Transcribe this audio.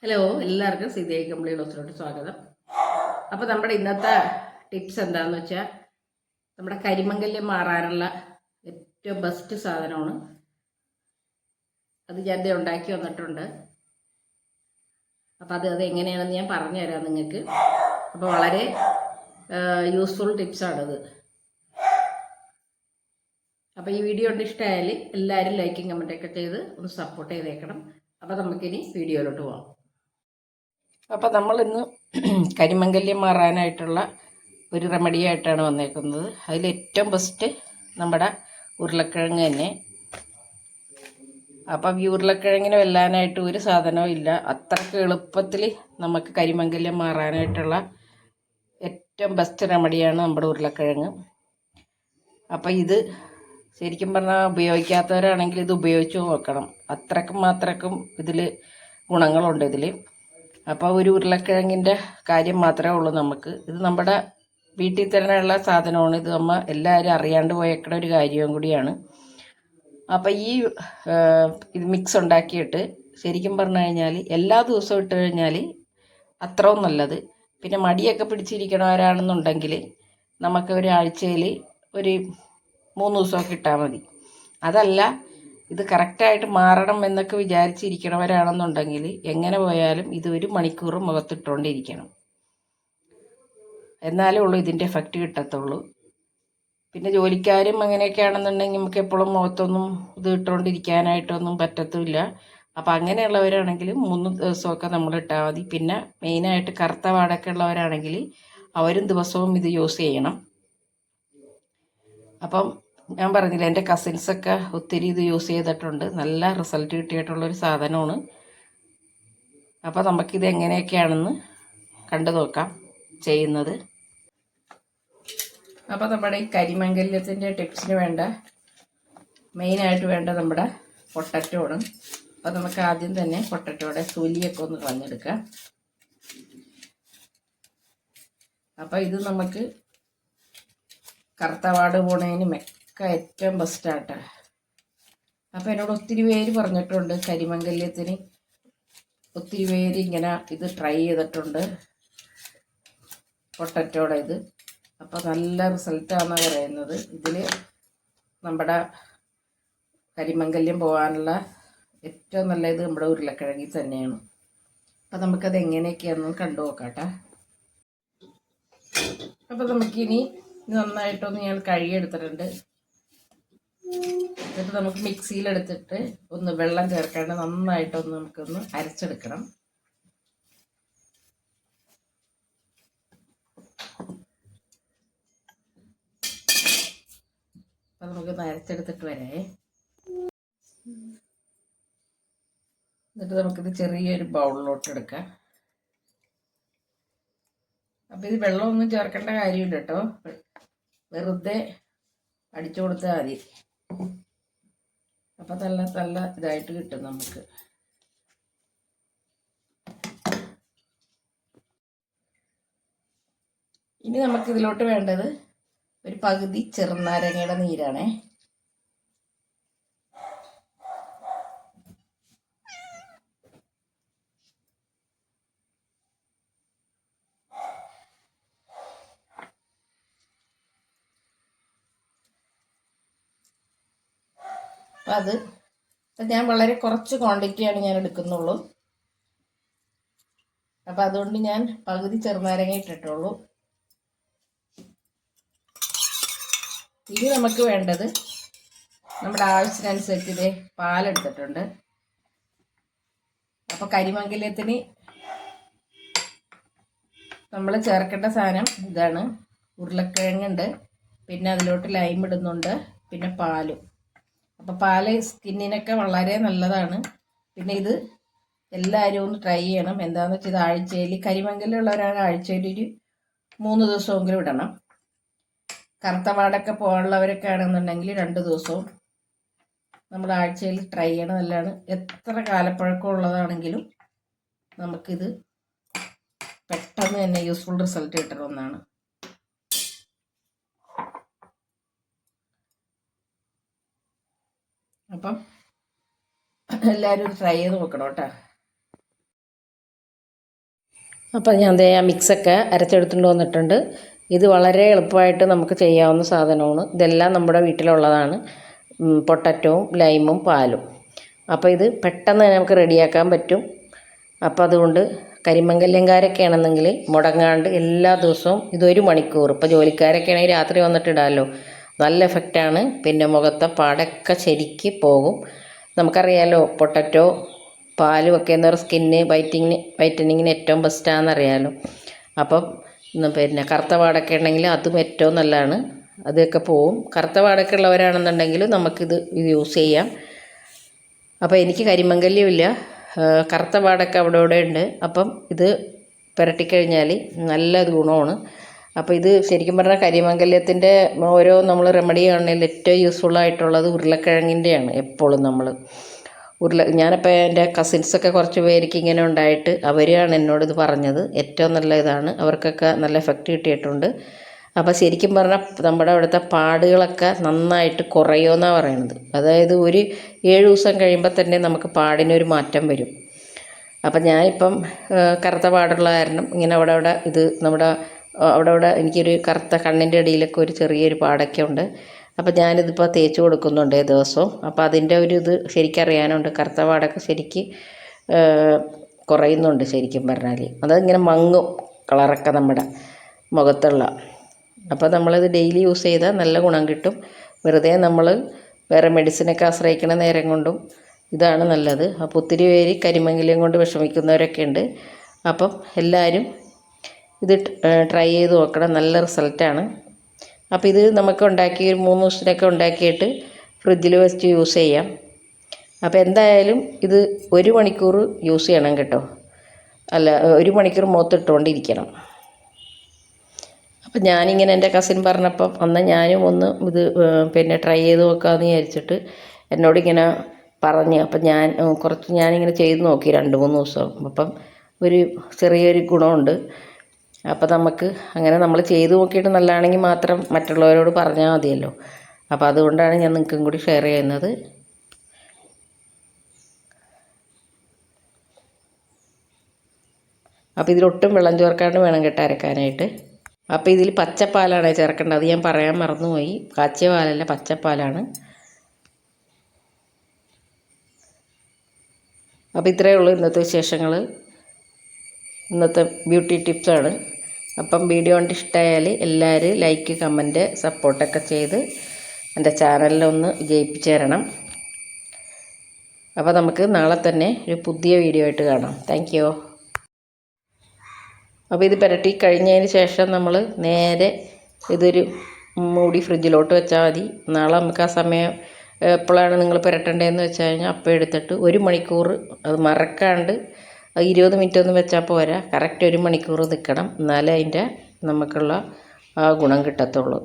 Hello, എല്ലാവർക്കും സീതയായി കമ്പിളി ഡോസിലോട്ട് സ്വാഗതം. അപ്പോൾ നമ്മുടെ ഇന്നത്തെ ടിപ്സ് എന്താണെന്ന് വെച്ചാൽ നമ്മുടെ കരിമംഗല്യം മാറാനുള്ള ഏറ്റവും ബെസ്റ്റ് സാധനമാണ്. അത് ഞാൻ ഉണ്ടാക്കി വന്നിട്ടുണ്ട്. അപ്പോൾ അത് എങ്ങനെയാണെന്ന് ഞാൻ പറഞ്ഞു തരാം നിങ്ങൾക്ക്. അപ്പോൾ വളരെ യൂസ്ഫുൾ ടിപ്സാണിത്. അപ്പോൾ ഈ വീഡിയോ ഇഷ്ടമായാൽ എല്ലാവരും ലൈക്കും കമൻറ്റൊക്കെ ചെയ്ത് ഒന്ന് സപ്പോർട്ട് ചെയ്തേക്കണം. അപ്പോൾ നമുക്കിനി വീഡിയോയിലോട്ട് പോകാം. അപ്പോൾ നമ്മളിന്ന് കരിമംഗല്യം മാറാനായിട്ടുള്ള ഒരു റെമഡി ആയിട്ടാണ് വന്നേക്കുന്നത്. അതിലേറ്റവും ബെസ്റ്റ് നമ്മുടെ ഉരുളക്കിഴങ്ങ് തന്നെ. അപ്പം ഈ ഉരുളക്കിഴങ്ങിന് വെല്ലാനായിട്ട് ഒരു സാധനവും ഇല്ല. അത്രയ്ക്ക് എളുപ്പത്തിൽ നമുക്ക് കരിമംഗല്യം മാറാനായിട്ടുള്ള ഏറ്റവും ബെസ്റ്റ് റെമഡിയാണ് നമ്മുടെ ഉരുളക്കിഴങ്ങ്. അപ്പം ഇത് ശരിക്കും പറഞ്ഞാൽ ഉപയോഗിക്കാത്തവരാണെങ്കിൽ ഇത് ഉപയോഗിച്ച് നോക്കണം. അത്രക്കും ഇതിൽ ഗുണങ്ങളുണ്ട് ഇതിൽ. അപ്പോൾ ഒരു ഉരുളക്കിഴങ്ങിൻ്റെ കാര്യം മാത്രമേ ഉള്ളൂ നമുക്ക്. ഇത് നമ്മുടെ വീട്ടിൽ തന്നെയുള്ള സാധനമാണ്. ഇത് നമ്മൾ എല്ലാവരും അറിയാണ്ട് പോയേക്കണ ഒരു കാര്യവും കൂടിയാണ്. അപ്പോൾ ഈ ഇത് മിക്സ് ഉണ്ടാക്കിയിട്ട് ശരിക്കും പറഞ്ഞു കഴിഞ്ഞാൽ എല്ലാ ദിവസവും ഇട്ട് കഴിഞ്ഞാൽ അത്രയും നല്ലത്. പിന്നെ മടിയൊക്കെ പിടിച്ചിരിക്കണവരാണെന്നുണ്ടെങ്കിൽ നമുക്ക് ഒരാഴ്ചയിൽ ഒരു 3 ദിവസമൊക്കെ ഇട്ടാൽ മതി. അതല്ല ഇത് കറക്റ്റായിട്ട് മാറണം എന്നൊക്കെ വിചാരിച്ചിരിക്കണവരാണെന്നുണ്ടെങ്കിൽ എങ്ങനെ പോയാലും ഇത് 1 മണിക്കൂർ മുഖത്തിട്ടുകൊണ്ടിരിക്കണം. എന്നാലേ ഉള്ളൂ ഇതിൻ്റെ എഫക്റ്റ് കിട്ടത്തുള്ളൂ. പിന്നെ ജോലിക്കാരും അങ്ങനെയൊക്കെ ആണെന്നുണ്ടെങ്കിൽ നമുക്ക് എപ്പോഴും മുഖത്തൊന്നും ഇത് ഇട്ടുകൊണ്ടിരിക്കാനായിട്ടൊന്നും പറ്റത്തില്ല. അപ്പോൾ അങ്ങനെയുള്ളവരാണെങ്കിൽ 3 ദിവസമൊക്കെ നമ്മൾ ഇട്ടാൽ മതി. പിന്നെ മെയിനായിട്ട് കറുത്ത പാടൊക്കെ ഉള്ളവരാണെങ്കിൽ അവരും ദിവസവും ഇത് യൂസ് ചെയ്യണം. അപ്പം ഞാൻ പറഞ്ഞില്ല, എൻ്റെ കസിൻസൊക്കെ ഒത്തിരി ഇത് യൂസ് ചെയ്തിട്ടുണ്ട്. നല്ല റിസൾട്ട് കിട്ടിയിട്ടുള്ളൊരു സാധനമാണ്. അപ്പോൾ നമുക്കിത് എങ്ങനെയൊക്കെയാണെന്ന് കണ്ടു നോക്കാം ചെയ്യുന്നത്. അപ്പോൾ നമ്മുടെ ഈ കരിമംഗല്യത്തിൻ്റെ ടിപ്സിന് വേണ്ട മെയിനായിട്ട് വേണ്ട നമ്മുടെ പൊട്ടറ്റോ ആണ്. അപ്പോൾ നമുക്ക് ആദ്യം തന്നെ പൊട്ടറ്റോയുടെ തൊലിയൊക്കെ ഒന്ന് കളഞ്ഞെടുക്കാം. അപ്പോൾ ഇത് നമുക്ക് കറുത്തവാട് പോണതിന് ഏറ്റവും ബെസ്റ്റായിട്ട്. അപ്പോൾ എന്നോട് ഒത്തിരി പേര് പറഞ്ഞിട്ടുണ്ട് കരിമംഗല്യത്തിന്. ഒത്തിരി പേര് ഇങ്ങനെ ഇത് ട്രൈ ചെയ്തിട്ടുണ്ട് പൊട്ടറ്റോടെ ഇത്. അപ്പോൾ നല്ല റിസൾട്ടാണെന്നാണ് പറയുന്നത്. ഇതിൽ നമ്മുടെ കരിമംഗല്യം പോകാനുള്ള ഏറ്റവും നല്ലത് നമ്മുടെ ഉരുളക്കിഴങ്ങിൽ തന്നെയാണ്. അപ്പോൾ നമുക്കത് എങ്ങനെയൊക്കെയാണെന്ന് കണ്ടു നോക്കാട്ടെ. അപ്പോൾ നമുക്കിനി നന്നായിട്ടൊന്ന് ഞാൻ കഴുകിയെടുത്തിട്ടുണ്ട്. എന്നിട്ട് നമുക്ക് മിക്സിയിലെടുത്തിട്ട് ഒന്ന് വെള്ളം ചേർക്കാണ്ട് നന്നായിട്ടൊന്ന് നമുക്കൊന്ന് അരച്ചെടുക്കണം. അപ്പം നമുക്കൊന്ന് അരച്ചെടുത്തിട്ട് വരേ. എന്നിട്ട് നമുക്കിത് ചെറിയൊരു ബൗളിലോട്ട് എടുക്കാം. അപ്പം ഇത് വെള്ളമൊന്നും ചേർക്കേണ്ട കാര്യമില്ല കേട്ടോ. വെറുതെ അടിച്ചു കൊടുത്താൽ മതി. അപ്പം നല്ല ഇതായിട്ട് കിട്ടും നമുക്ക്. ഇനി നമുക്കിതിലോട്ട് വേണ്ടത് ഒരു പകുതി ചെറുനാരങ്ങയുടെ നീരാണേ. അപ്പം ഞാൻ വളരെ കുറച്ച് ക്വാണ്ടിറ്റിയാണ് ഞാൻ എടുക്കുന്നുള്ളൂ. അപ്പം അതുകൊണ്ട് ഞാൻ പകുതി ചെറുനാരങ്ങ ഇട്ടിട്ടുള്ളൂ. ഇനി നമുക്ക് വേണ്ടത് നമ്മുടെ ആവശ്യത്തിനനുസരിച്ച് ഇതേ പാലെടുത്തിട്ടുണ്ട്. അപ്പോൾ കരിമംഗല്യത്തിന് നമ്മൾ ചേർക്കേണ്ട സാധനം ഇതാണ്. ഉരുളക്കിഴങ്ങുണ്ട്, പിന്നെ അതിലോട്ട് ലൈം ഇടുന്നുണ്ട്, പിന്നെ പാലും. അപ്പോൾ പാല് സ്കിന്നിനൊക്കെ വളരെ നല്ലതാണ്. പിന്നെ ഇത് എല്ലാവരും ഒന്ന് ട്രൈ ചെയ്യണം. എന്താണെന്ന് വെച്ചാൽ ഇത് ആഴ്ചയിൽ കരിമംഗല്യമുള്ളവരാണ് ആഴ്ചയിൽ ഒരു 3 ദിവസമെങ്കിലും ഇടണം. കറുത്തപാടൊക്കെ പോകാനുള്ളവരൊക്കെ ആണെന്നുണ്ടെങ്കിൽ 2 ദിവസവും നമ്മൾ ആഴ്ചയിൽ ട്രൈ ചെയ്യണം. നല്ലതാണ്. എത്ര കാലപ്പഴക്കം ഉള്ളതാണെങ്കിലും നമുക്കിത് പെട്ടെന്ന് തന്നെ യൂസ്ഫുൾ റിസൾട്ട് കിട്ടുന്ന ഒന്നാണ്. അപ്പം എല്ലാവരും ട്രൈ ചെയ്ത് നോക്കണം കേട്ടോ. അപ്പോൾ ഞാൻ ദേ ആ മിക്സൊക്കെ അരച്ചെടുത്തുകൊണ്ട് വന്നിട്ടുണ്ട്. ഇത് വളരെ എളുപ്പമായിട്ട് നമുക്ക് ചെയ്യാവുന്ന സാധനമാണ്. ഇതെല്ലാം നമ്മുടെ വീട്ടിലുള്ളതാണ്. പൊട്ടറ്റവും ലൈമും പാലും. അപ്പോൾ ഇത് പെട്ടെന്ന് നമുക്ക് റെഡിയാക്കാൻ പറ്റും. അപ്പോൾ അതുകൊണ്ട് കരിമംഗല്യംകാരൊക്കെ ആണെന്നെങ്കിൽ മുടങ്ങാണ്ട് എല്ലാ ദിവസവും ഇതൊരു മണിക്കൂർ, ഇപ്പോൾ ജോലിക്കാരൊക്കെ ആണെങ്കിൽ രാത്രി വന്നിട്ട് ഇടാമല്ലോ, നല്ല എഫക്റ്റാണ്. പിന്നെ മുഖത്തെ പാടൊക്കെ ശരിക്ക് പോകും. നമുക്കറിയാമല്ലോ പൊട്ടറ്റോ പാലും ഒക്കെ എന്ന് പറയുക സ്കിന്ന് വൈറ്റനിങ്ങിന് ഏറ്റവും ബെസ്റ്റാണെന്നറിയാമല്ലോ. അപ്പം പിന്നെ കറുത്ത പാടൊക്കെ ഉണ്ടെങ്കിൽ അതും ഏറ്റവും നല്ലതാണ്. അതൊക്കെ പോവും. കറുത്ത പാടൊക്കെ ഉള്ളവരാണെന്നുണ്ടെങ്കിൽ നമുക്കിത് യൂസ് ചെയ്യാം. അപ്പോൾ എനിക്ക് കരിമംഗല്യമില്ല, കറുത്ത പാടൊക്കെ അവിടെ ഇവിടെ ഉണ്ട്. അപ്പം ഇത് പുരട്ടിക്കഴിഞ്ഞാൽ നല്ല ഗുണമാണ്. അപ്പോൾ ഇത് ശരിക്കും പറഞ്ഞാൽ കരിമംഗല്യത്തിൻ്റെ ഓരോ നമ്മൾ റെമഡി ആണെങ്കിൽ ഏറ്റവും യൂസ്ഫുള്ളായിട്ടുള്ളത് ഉരുളക്കിഴങ്ങിൻ്റെയാണ്. എപ്പോഴും നമ്മൾ ഞാനിപ്പോൾ എൻ്റെ കസിൻസൊക്കെ കുറച്ച് പേർക്ക് ഇങ്ങനെ ഉണ്ടായിട്ട് അവരാണ് എന്നോടിത് പറഞ്ഞത്. ഏറ്റവും നല്ല ഇതാണ്, അവർക്കൊക്കെ നല്ല എഫക്റ്റ് കിട്ടിയിട്ടുണ്ട്. അപ്പോൾ ശരിക്കും പറഞ്ഞാൽ നമ്മുടെ അവിടുത്തെ പാടുകളൊക്കെ നന്നായിട്ട് കുറയുമെന്നാണ് പറയണത്. അതായത് ഒരു 7 ദിവസം കഴിയുമ്പോൾ തന്നെ നമുക്ക് പാടിനൊരു മാറ്റം വരും. അപ്പം ഞാനിപ്പം കറുത്ത പാടുള്ള കാരണം ഇങ്ങനെ അവിടെ ഇത് നമ്മുടെ അവിടെ എനിക്കൊരു കറുത്ത കണ്ണിൻ്റെ ഇടയിലൊക്കെ ഒരു ചെറിയൊരു പാടൊക്കെ ഉണ്ട്. അപ്പോൾ ഞാനിതിപ്പോൾ തേച്ച് കൊടുക്കുന്നുണ്ട് ദിവസവും. അപ്പോൾ അതിൻ്റെ ഒരു ഇത് ശരിക്കറിയാനുണ്ട്. കറുത്ത പാടൊക്കെ ശരിക്ക് കുറയുന്നുണ്ട് ശരിക്കും പറഞ്ഞാൽ. അതിങ്ങനെ മങ്ങും കളറൊക്കെ നമ്മുടെ മുഖത്തുള്ള. അപ്പോൾ നമ്മളിത് ഡെയിലി യൂസ് ചെയ്താൽ നല്ല ഗുണം കിട്ടും. വെറുതെ നമ്മൾ വേറെ മെഡിസിനൊക്കെ ആശ്രയിക്കുന്ന നേരം കൊണ്ടും ഇതാണ് നല്ലത്. അപ്പോൾ ഒത്തിരി പേര് കരിമംഗല്യം കൊണ്ട് വിഷമിക്കുന്നവരൊക്കെ ഉണ്ട്. അപ്പം എല്ലാവരും ഇത് ട്രൈ ചെയ്ത് നോക്കണം, നല്ല റിസൾട്ടാണ്. അപ്പോൾ ഇത് നമുക്ക് ഉണ്ടാക്കി ഒരു 3 ദിവസത്തിനൊക്കെ ഉണ്ടാക്കിയിട്ട് ഫ്രിഡ്ജിൽ വെച്ച് യൂസ് ചെയ്യാം. അപ്പോൾ എന്തായാലും ഇത് 1 മണിക്കൂർ യൂസ് ചെയ്യണം കേട്ടോ. അല്ല, 1 മണിക്കൂർ മുഖത്തിട്ടുകൊണ്ടിരിക്കണം. അപ്പം ഞാനിങ്ങനെ എൻ്റെ കസിൻ പറഞ്ഞപ്പം അന്ന് ഞാനും ഒന്ന് ഇത് പിന്നെ ട്രൈ ചെയ്ത് നോക്കാമെന്ന് വിചാരിച്ചിട്ട് എന്നോടിങ്ങനെ പറഞ്ഞ്. അപ്പം ഞാനിങ്ങനെ ചെയ്ത് നോക്കി 2-3 ദിവസം. അപ്പം ഒരു ചെറിയൊരു ഗുണമുണ്ട്. അപ്പോൾ നമുക്ക് അങ്ങനെ നമ്മൾ ചെയ്ത് നോക്കിയിട്ട് നല്ലതാണെങ്കിൽ മാത്രം മറ്റുള്ളവരോട് പറഞ്ഞാൽ മതിയല്ലോ. അപ്പോൾ അതുകൊണ്ടാണ് ഞാൻ നിങ്ങൾക്കും കൂടി ഷെയർ ചെയ്യുന്നത്. അപ്പോൾ ഇതിലൊട്ടും വെള്ളം ചേർക്കാണ്ട് വേണം കേട്ടോ അരക്കാനായിട്ട്. അപ്പോൾ ഇതിൽ പച്ചപ്പാലാണ് ചേർക്കേണ്ടത്, അത് ഞാൻ പറയാൻ മറന്നുപോയി. കാച്ചിയ പാലല്ല, പച്ചപ്പാലാണ്. അപ്പോൾ ഇത്രയേ ഉള്ളൂ ഇന്നത്തെ വിശേഷങ്ങൾ, ഇന്നത്തെ ബ്യൂട്ടി ടിപ്സാണ്. അപ്പം വീഡിയോ കണ്ട് ഇഷ്ടമായാൽ എല്ലാവരും ലൈക്ക്, കമൻറ്റ്, സപ്പോർട്ടൊക്കെ ചെയ്ത് എൻ്റെ ചാനലിലൊന്ന് വിജയിപ്പിച്ച് തരണം. അപ്പോൾ നമുക്ക് നാളെ തന്നെ ഒരു പുതിയ വീഡിയോ ആയിട്ട് കാണാം. Thank you. അപ്പോൾ ഇത് പുരട്ടി കഴിഞ്ഞതിന് ശേഷം നമ്മൾ നേരെ ഇതൊരു മൂടി ഫ്രിഡ്ജിലോട്ട് വെച്ചാൽ മതി. നാളെ നമുക്ക് ആ സമയം എപ്പോഴാണ് നിങ്ങൾ പുരട്ടേണ്ടതെന്ന് വെച്ച് കഴിഞ്ഞാൽ അപ്പോൾ എടുത്തിട്ട് 1 മണിക്കൂർ അത് മറക്കാണ്ട് 20 മിനിറ്റ് ഒന്നും വെച്ചാൽ പോരാ, കറക്റ്റ് 1 മണിക്കൂർ നിൽക്കണം. എന്നാലേ അതിൻ്റെ നമുക്കുള്ള ആ ഗുണം കിട്ടത്തുള്ളൂ.